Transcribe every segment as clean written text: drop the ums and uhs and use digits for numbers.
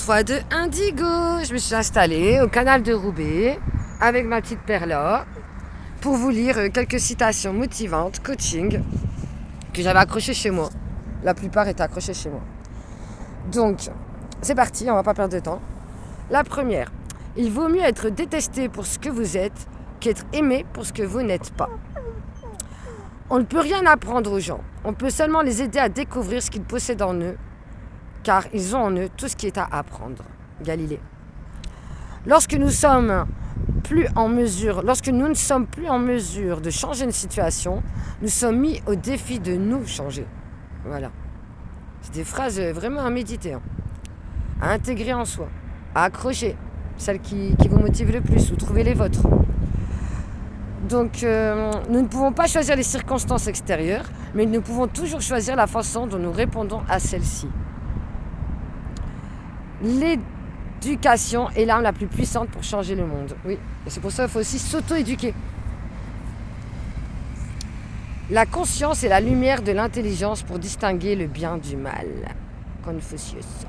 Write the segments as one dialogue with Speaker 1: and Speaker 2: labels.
Speaker 1: 3, 2, Indigo. Je me suis installée au canal de Roubaix avec ma petite Perla pour vous lire quelques citations motivantes, coaching, que j'avais accrochées chez moi. La plupart étaient accrochées chez moi. Donc, c'est parti, on va pas perdre de temps. La première, il vaut mieux être détesté pour ce que vous êtes qu'être aimé pour ce que vous n'êtes pas. On ne peut rien apprendre aux gens. On peut seulement les aider à découvrir ce qu'ils possèdent en eux, car ils ont en eux tout ce qui est à apprendre. Galilée. Lorsque nous ne sommes plus en mesure de changer une situation, nous sommes mis au défi de nous changer. Voilà. C'est des phrases vraiment à méditer, à intégrer en soi, à accrocher, celles qui vous motivent le plus, ou trouver les vôtres. Donc, nous ne pouvons pas choisir les circonstances extérieures, mais nous pouvons toujours choisir la façon dont nous répondons à celles-ci. L'éducation est l'arme la plus puissante pour changer le monde. Oui, et c'est pour ça qu'il faut aussi s'auto-éduquer. La conscience est la lumière de l'intelligence pour distinguer le bien du mal. Confucius.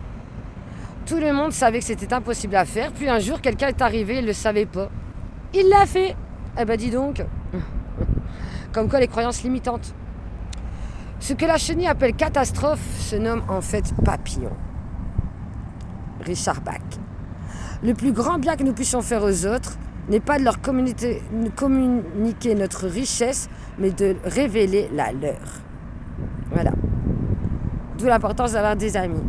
Speaker 1: Tout le monde savait que c'était impossible à faire, puis un jour, quelqu'un est arrivé et ne le savait pas. Il l'a fait. Eh ben dis donc. Comme quoi les croyances limitantes. Ce que la chenille appelle catastrophe se nomme en fait papillon. Richard Bach. Le plus grand bien que nous puissions faire aux autres n'est pas de leur communiquer notre richesse, mais de révéler la leur. Voilà. D'où l'importance d'avoir des amis.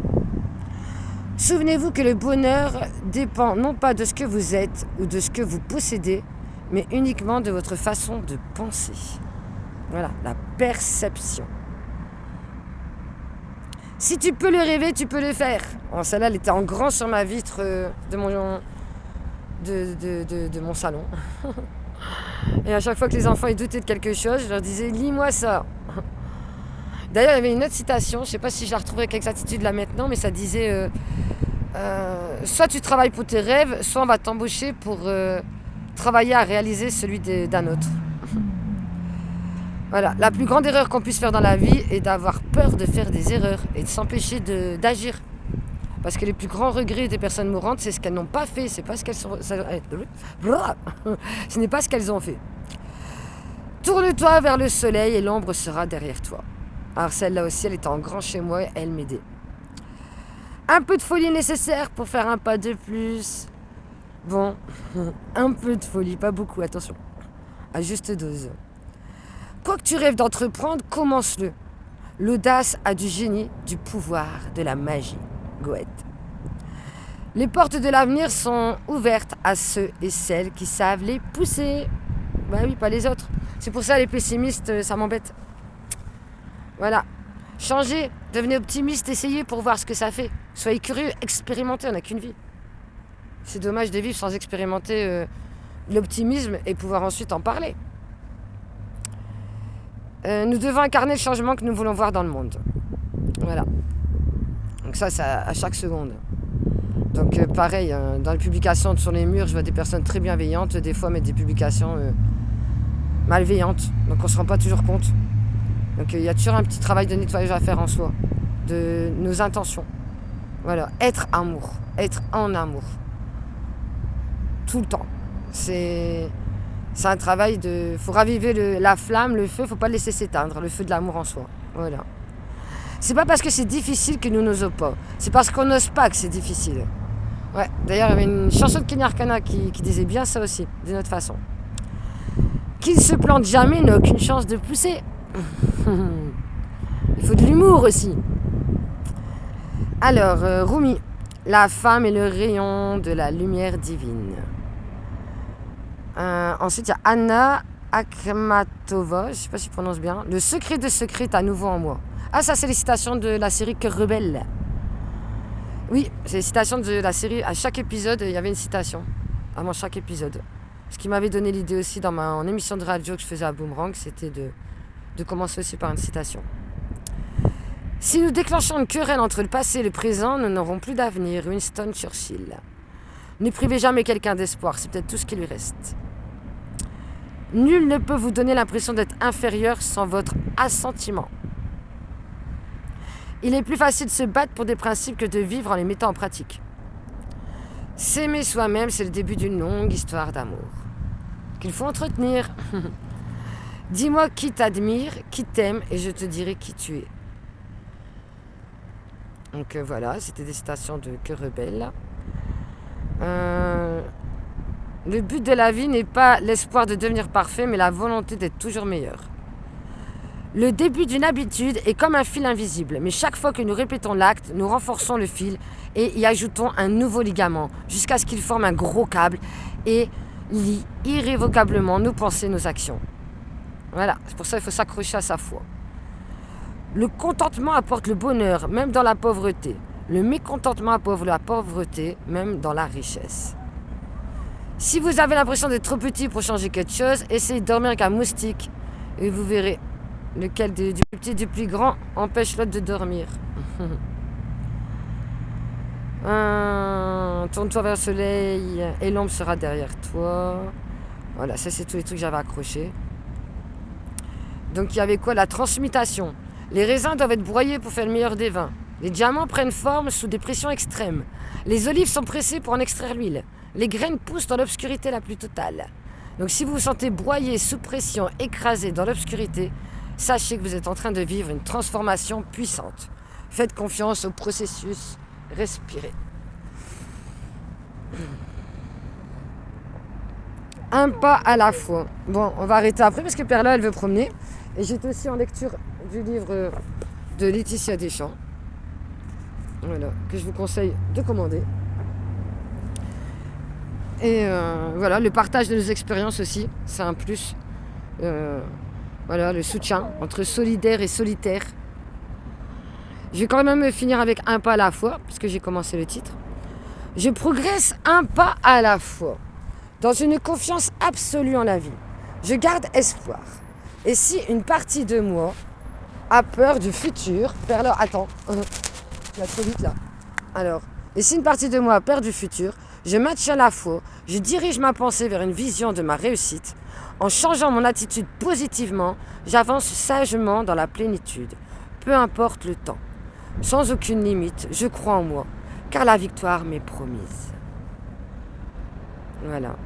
Speaker 1: Souvenez-vous que le bonheur dépend non pas de ce que vous êtes ou de ce que vous possédez, mais uniquement de votre façon de penser. Voilà, la perception. Si tu peux le rêver, tu peux le faire. Oh, celle-là, elle était en grand sur ma vitre de mon salon. Et à chaque fois que les enfants doutaient de quelque chose, je leur disais « lis-moi ça ». D'ailleurs, il y avait une autre citation, je ne sais pas si je la retrouverai avec exactitude là maintenant, mais ça disait soit tu travailles pour tes rêves, soit on va t'embaucher pour travailler à réaliser celui d'un autre. Voilà, la plus grande erreur qu'on puisse faire dans la vie est d'avoir peur de faire des erreurs et de s'empêcher d'agir. Parce que les plus grands regrets des personnes mourantes, c'est ce qu'elles n'ont pas fait, c'est pas ce qu'elles sont. Ce n'est pas ce qu'elles ont fait. Tourne-toi vers le soleil et l'ombre sera derrière toi. Alors celle-là aussi, elle était en grand chez moi, elle m'aidait. Un peu de folie nécessaire pour faire un pas de plus. Bon, un peu de folie, pas beaucoup, attention. À juste dose. Quoi que tu rêves d'entreprendre, commence-le. L'audace a du génie, du pouvoir, de la magie. Goethe. Les portes de l'avenir sont ouvertes à ceux et celles qui savent les pousser. Bah oui, pas les autres. C'est pour ça les pessimistes, ça m'embête. Voilà. Changez, devenez optimiste, essayez pour voir ce que ça fait. Soyez curieux, expérimentez, on n'a qu'une vie. C'est dommage de vivre sans expérimenter l'optimisme et pouvoir ensuite en parler. Nous devons incarner le changement que nous voulons voir dans le monde. Voilà. Donc ça à chaque seconde. Donc pareil, dans les publications sur les murs, je vois des personnes très bienveillantes, des fois mettre des publications malveillantes. Donc on ne se rend pas toujours compte. Donc il y a toujours un petit travail de nettoyage à faire en soi, de nos intentions. Voilà, être amour, être en amour. Tout le temps. C'est un travail de... faut raviver la flamme, le feu, faut pas le laisser s'éteindre, le feu de l'amour en soi. Voilà. C'est pas parce que c'est difficile que nous n'osons pas. C'est parce qu'on n'ose pas que c'est difficile. Ouais. D'ailleurs, il y avait une chanson de Kenny Arcana qui disait bien ça aussi, d'une autre façon. Qui ne se plante jamais n'a aucune chance de pousser. Il faut de l'humour aussi. Alors, Rumi, la femme est le rayon de la lumière divine. Ensuite, il y a Anna Akhmatova, je ne sais pas si je prononce bien. Le secret de secret est à nouveau en moi. Ah, ça, c'est les citations de la série Cœur rebelle. Oui, c'est les citations de la série. À chaque épisode, il y avait une citation. Avant chaque épisode. Ce qui m'avait donné l'idée aussi dans mon émission de radio que je faisais à Boomerang, c'était de commencer aussi par une citation. Si nous déclenchons une querelle entre le passé et le présent, nous n'aurons plus d'avenir. Winston Churchill. Ne privez jamais quelqu'un d'espoir, c'est peut-être tout ce qui lui reste. Nul ne peut vous donner l'impression d'être inférieur sans votre assentiment. Il est plus facile de se battre pour des principes que de vivre en les mettant en pratique. S'aimer soi-même, c'est le début d'une longue histoire d'amour qu'il faut entretenir. Dis-moi qui t'admire, qui t'aime, et je te dirai qui tu es. Donc voilà, c'était des citations de Cœur rebelle. Le but de la vie n'est pas l'espoir de devenir parfait, mais la volonté d'être toujours meilleur. Le début d'une habitude est comme un fil invisible, mais chaque fois que nous répétons l'acte, nous renforçons le fil et y ajoutons un nouveau ligament, jusqu'à ce qu'il forme un gros câble et lie irrévocablement nos pensées, nos actions. Voilà, c'est pour ça qu'il faut s'accrocher à sa foi. Le contentement apporte le bonheur, même dans la pauvreté. Le mécontentement apporte la pauvreté, même dans la richesse. Si vous avez l'impression d'être trop petit pour changer quelque chose, essayez de dormir avec un moustique et vous verrez lequel du plus petit du plus grand empêche l'autre de dormir. Tourne-toi vers le soleil et l'ombre sera derrière toi. Voilà, ça c'est tous les trucs que j'avais accrochés. Donc il y avait quoi? La transmutation. Les raisins doivent être broyés pour faire le meilleur des vins. Les diamants prennent forme sous des pressions extrêmes. Les olives sont pressées pour en extraire l'huile. Les graines poussent dans l'obscurité la plus totale. Donc si vous vous sentez broyé, sous pression, écrasé dans l'obscurité, sachez que vous êtes en train de vivre une transformation puissante. Faites confiance au processus. Respirez. Un pas à la fois. Bon, on va arrêter après parce que Perla, elle veut promener. Et j'étais aussi en lecture du livre de Laetitia Deschamps. Voilà, que je vous conseille de commander. Et voilà, le partage de nos expériences aussi, c'est un plus. Voilà, le soutien entre solidaire et solitaire. Je vais quand même finir avec un pas à la fois, puisque j'ai commencé le titre. Je progresse un pas à la fois, dans une confiance absolue en la vie. Je garde espoir. Et si une partie de moi a peur du futur, Perla, attends, tu vas trop vite là. Alors, et si une partie de moi a peur du futur, je maintiens la foi, je dirige ma pensée vers une vision de ma réussite. En changeant mon attitude positivement, j'avance sagement dans la plénitude, peu importe le temps. Sans aucune limite, je crois en moi, car la victoire m'est promise. Voilà.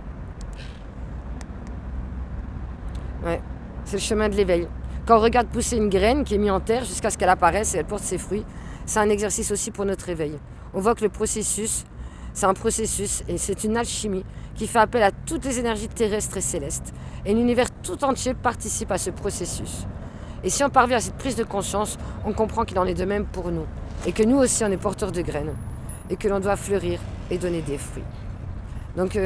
Speaker 1: Ouais, c'est le chemin de l'éveil. Quand on regarde pousser une graine qui est mise en terre jusqu'à ce qu'elle apparaisse et elle porte ses fruits, c'est un exercice aussi pour notre éveil. On voit que le processus, c'est un processus et c'est une alchimie qui fait appel à toutes les énergies terrestres et célestes. Et l'univers tout entier participe à ce processus. Et si on parvient à cette prise de conscience, on comprend qu'il en est de même pour nous. Et que nous aussi, on est porteurs de graines. Et que l'on doit fleurir et donner des fruits. Donc,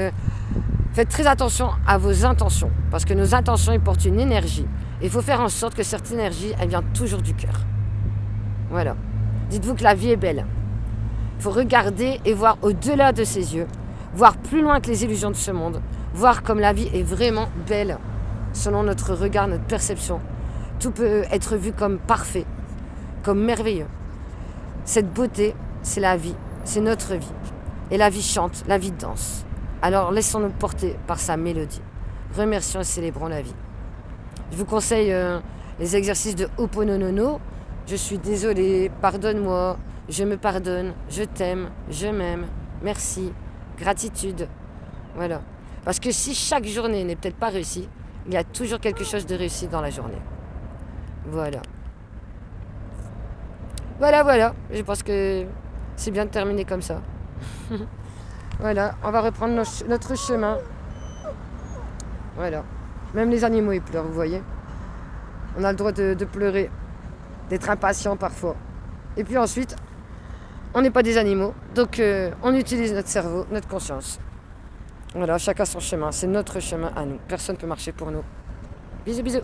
Speaker 1: faites très attention à vos intentions. Parce que nos intentions, elles portent une énergie. Et il faut faire en sorte que cette énergie, elle vient toujours du cœur. Voilà. Dites-vous que la vie est belle. Il faut regarder et voir au-delà de ses yeux. Voir plus loin que les illusions de ce monde. Voir comme la vie est vraiment belle. Selon notre regard, notre perception. Tout peut être vu comme parfait, comme merveilleux. Cette beauté, c'est la vie, c'est notre vie. Et la vie chante, la vie danse. Alors laissons-nous porter par sa mélodie. Remercions et célébrons la vie. Je vous conseille les exercices de Ho'oponopono. Je suis désolée, pardonne-moi, je me pardonne, je t'aime, je m'aime, merci, gratitude. Voilà. Parce que si chaque journée n'est peut-être pas réussie, il y a toujours quelque chose de réussi dans la journée. Voilà. Voilà. Je pense que c'est bien de terminer comme ça. Voilà, on va reprendre notre chemin. Voilà. Même les animaux, ils pleurent, vous voyez. On a le droit de pleurer, d'être impatient parfois. Et puis ensuite, on n'est pas des animaux, donc on utilise notre cerveau, notre conscience. Voilà, chacun son chemin. C'est notre chemin à nous. Personne ne peut marcher pour nous. Bisous.